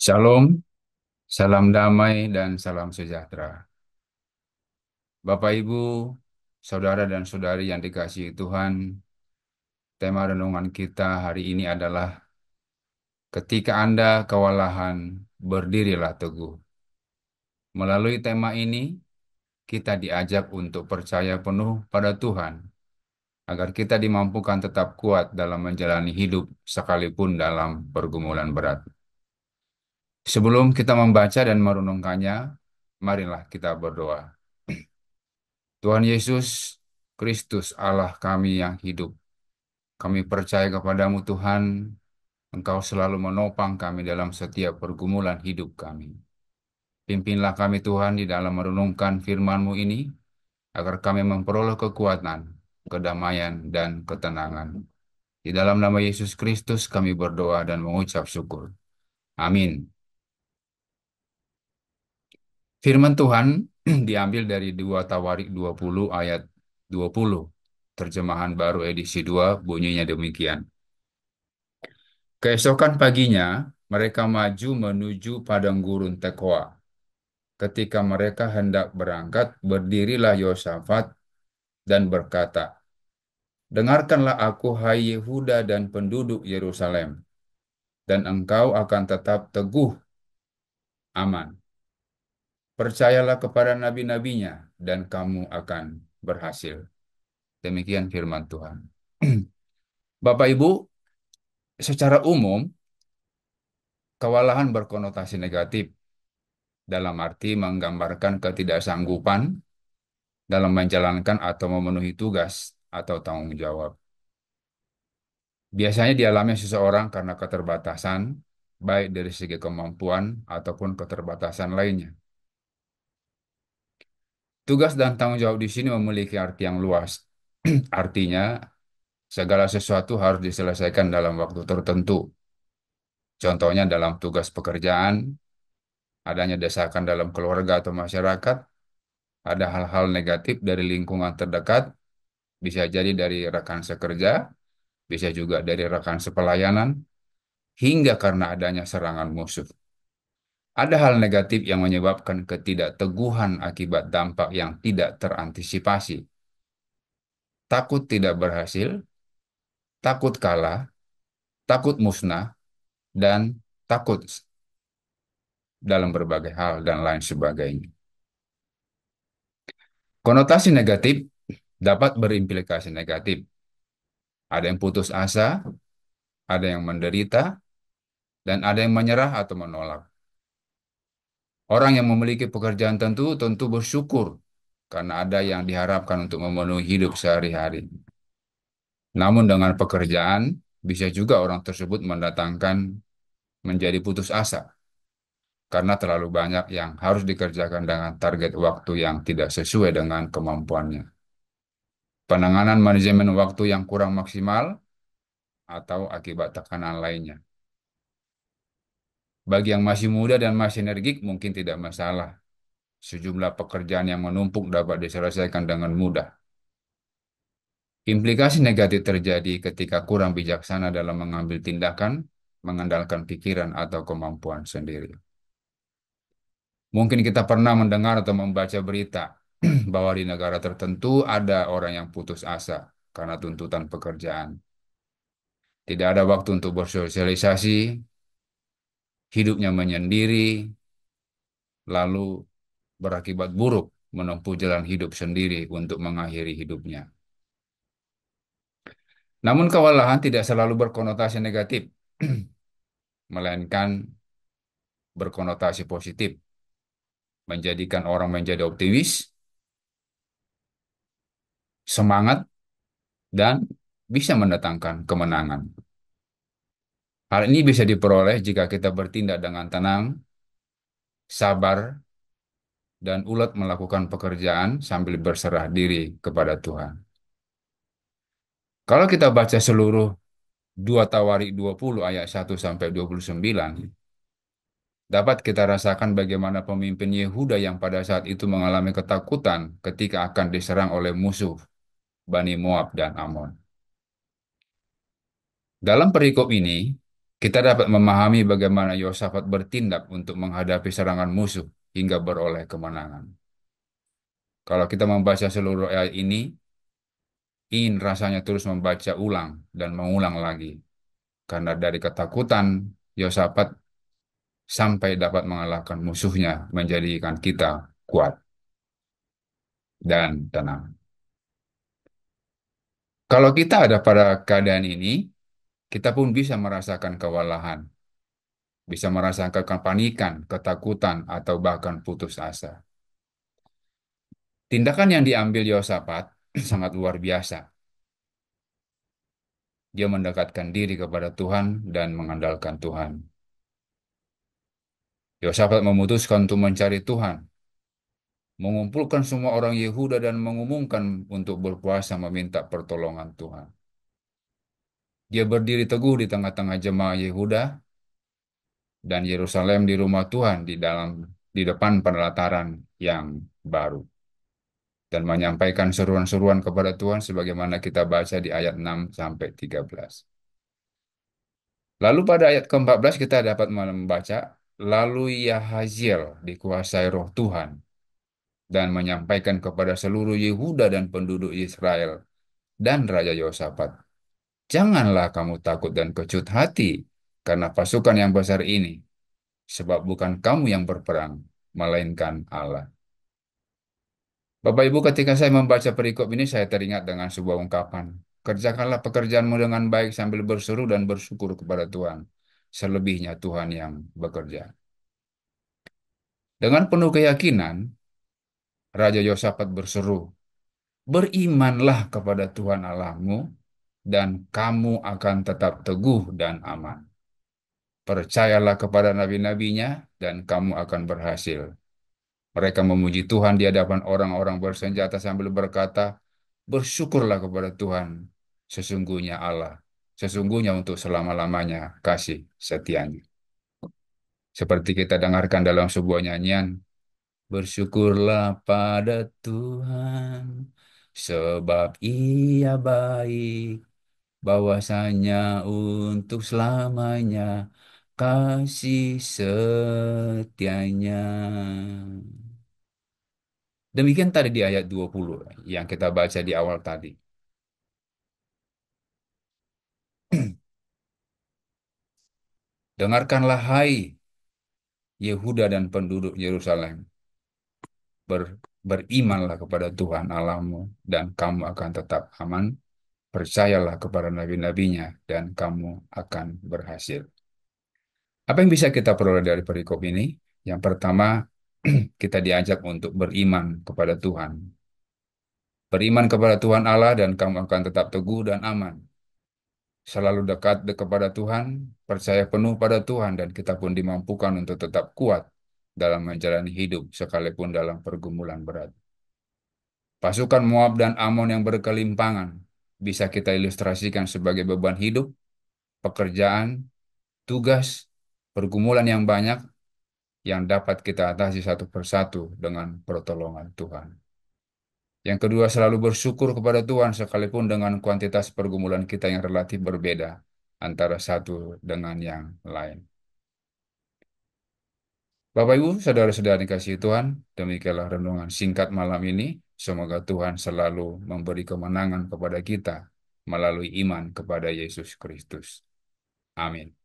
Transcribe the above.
Shalom, salam damai dan salam sejahtera. Bapak, Ibu, saudara dan saudari yang dikasihi Tuhan, tema renungan kita hari ini adalah ketika Anda kewalahan, berdirilah teguh. Melalui tema ini, kita diajak untuk percaya penuh pada Tuhan, agar kita dimampukan tetap kuat dalam menjalani hidup sekalipun dalam pergumulan berat. Sebelum kita membaca dan merenungkannya, marilah kita berdoa. Tuhan Yesus Kristus, Allah kami yang hidup, kami percaya kepadamu Tuhan, Engkau selalu menopang kami dalam setiap pergumulan hidup kami. Pimpinlah kami Tuhan di dalam merenungkan firman-Mu ini, agar kami memperoleh kekuatan, kedamaian, dan ketenangan. Di dalam nama Yesus Kristus kami berdoa dan mengucap syukur. Amin. Firman Tuhan diambil dari 2 Tawarik 20 ayat 20. Terjemahan baru edisi 2 bunyinya demikian. Keesokan paginya, mereka maju menuju padang gurun Tekoa. Ketika mereka hendak berangkat, berdirilah Yosafat dan berkata, "Dengarkanlah aku, hai Yehuda dan penduduk Yerusalem, dan engkau akan tetap teguh aman. Percayalah kepada nabi-nabinya, dan kamu akan berhasil." Demikian firman Tuhan. Bapak Ibu, secara umum, kewalahan berkonotasi negatif dalam arti menggambarkan ketidaksanggupan dalam menjalankan atau memenuhi tugas atau tanggung jawab. Biasanya dialami seseorang karena keterbatasan, baik dari segi kemampuan ataupun keterbatasan lainnya. Tugas dan tanggung jawab di sini memiliki arti yang luas. Artinya, segala sesuatu harus diselesaikan dalam waktu tertentu. Contohnya dalam tugas pekerjaan, adanya desakan dalam keluarga atau masyarakat, ada hal-hal negatif dari lingkungan terdekat, bisa jadi dari rekan sekerja, bisa juga dari rekan sepelayanan, hingga karena adanya serangan musuh. Ada hal negatif yang menyebabkan ketidakteguhan akibat dampak yang tidak terantisipasi. Takut tidak berhasil, takut kalah, takut musnah, dan takut dalam berbagai hal dan lain sebagainya. Konotasi negatif dapat berimplikasi negatif. Ada yang putus asa, ada yang menderita, dan ada yang menyerah atau menolak. Orang yang memiliki pekerjaan tentu bersyukur karena ada yang diharapkan untuk memenuhi hidup sehari-hari. Namun dengan pekerjaan, bisa juga orang tersebut mendatangkan menjadi putus asa karena terlalu banyak yang harus dikerjakan dengan target waktu yang tidak sesuai dengan kemampuannya. Penanganan manajemen waktu yang kurang maksimal atau akibat tekanan lainnya. Bagi yang masih muda dan masih energik mungkin tidak masalah. Sejumlah pekerjaan yang menumpuk dapat diselesaikan dengan mudah. Implikasi negatif terjadi ketika kurang bijaksana dalam mengambil tindakan, mengandalkan pikiran atau kemampuan sendiri. Mungkin kita pernah mendengar atau membaca berita bahwa di negara tertentu ada orang yang putus asa karena tuntutan pekerjaan. Tidak ada waktu untuk bersosialisasi, hidupnya menyendiri, lalu berakibat buruk menempuh jalan hidup sendiri untuk mengakhiri hidupnya. Namun kewalahan tidak selalu berkonotasi negatif, melainkan berkonotasi positif, menjadikan orang menjadi optimis, semangat, dan bisa mendatangkan kemenangan. Hal ini bisa diperoleh jika kita bertindak dengan tenang, sabar, dan ulet melakukan pekerjaan sambil berserah diri kepada Tuhan. Kalau kita baca seluruh 2 Tawarik 20 ayat 1 sampai 29, dapat kita rasakan bagaimana pemimpin Yehuda yang pada saat itu mengalami ketakutan ketika akan diserang oleh musuh Bani Moab dan Amon. Dalam perikop ini, Kita dapat memahami bagaimana Yosafat bertindak untuk menghadapi serangan musuh hingga beroleh kemenangan. Kalau kita membaca seluruh ayat ini, ingin rasanya terus membaca ulang dan mengulang lagi. Karena dari ketakutan, Yosafat sampai dapat mengalahkan musuhnya, menjadikan kita kuat dan tenang. Kalau kita ada pada keadaan ini, kita pun bisa merasakan kewalahan, bisa merasakan kepanikan, ketakutan, atau bahkan putus asa. Tindakan yang diambil Yosafat sangat luar biasa. Dia mendekatkan diri kepada Tuhan dan mengandalkan Tuhan. Yosafat memutuskan untuk mencari Tuhan, mengumpulkan semua orang Yehuda dan mengumumkan untuk berpuasa meminta pertolongan Tuhan. Dia berdiri teguh di tengah-tengah jemaah Yehuda dan Yerusalem di rumah Tuhan di depan penelataran yang baru dan menyampaikan seruan-seruan kepada Tuhan sebagaimana kita baca di ayat 6 sampai 13. Lalu pada ayat ke-14 kita dapat membaca, lalu Yahaziel dikuasai roh Tuhan dan menyampaikan kepada seluruh Yehuda dan penduduk Israel dan Raja Yosafat, janganlah kamu takut dan kecut hati karena pasukan yang besar ini, sebab bukan kamu yang berperang, melainkan Allah. Bapak Ibu, ketika saya membaca perikop ini, saya teringat dengan sebuah ungkapan. Kerjakanlah pekerjaanmu dengan baik sambil berseru dan bersyukur kepada Tuhan. Selebihnya Tuhan yang bekerja. Dengan penuh keyakinan, Raja Yosafat berseru, berimanlah kepada Tuhan Allahmu, dan kamu akan tetap teguh dan aman. Percayalah kepada nabi-nabinya, dan kamu akan berhasil. Mereka memuji Tuhan di hadapan orang-orang bersenjata sambil berkata, bersyukurlah kepada Tuhan, sesungguhnya Allah, sesungguhnya untuk selama-lamanya kasih setianya. Seperti kita dengarkan dalam sebuah nyanyian, bersyukurlah pada Tuhan, sebab Ia baik, bahwasanya untuk selamanya kasih setianya. Demikian tadi di ayat 20 yang kita baca di awal tadi. Dengarkanlah hai Yehuda dan penduduk Yerusalem. Berimanlah kepada Tuhan Allahmu dan kamu akan tetap aman. Percayalah kepada nabi-nabinya dan kamu akan berhasil. Apa yang bisa kita peroleh dari perikop ini? Yang pertama, kita diajak untuk beriman kepada Tuhan. Beriman kepada Tuhan Allah dan kamu akan tetap teguh dan aman. Selalu dekat kepada Tuhan, percaya penuh pada Tuhan, dan kita pun dimampukan untuk tetap kuat dalam menjalani hidup sekalipun dalam pergumulan berat. Pasukan Moab dan Amon yang berkelimpangan bisa kita ilustrasikan sebagai beban hidup, pekerjaan, tugas, pergumulan yang banyak yang dapat kita atasi satu persatu dengan pertolongan Tuhan. Yang kedua, selalu bersyukur kepada Tuhan sekalipun dengan kuantitas pergumulan kita yang relatif berbeda antara satu dengan yang lain. Bapak Ibu, saudara-saudara dikasihi Tuhan, demikianlah renungan singkat malam ini. Semoga Tuhan selalu memberi kemenangan kepada kita melalui iman kepada Yesus Kristus. Amin.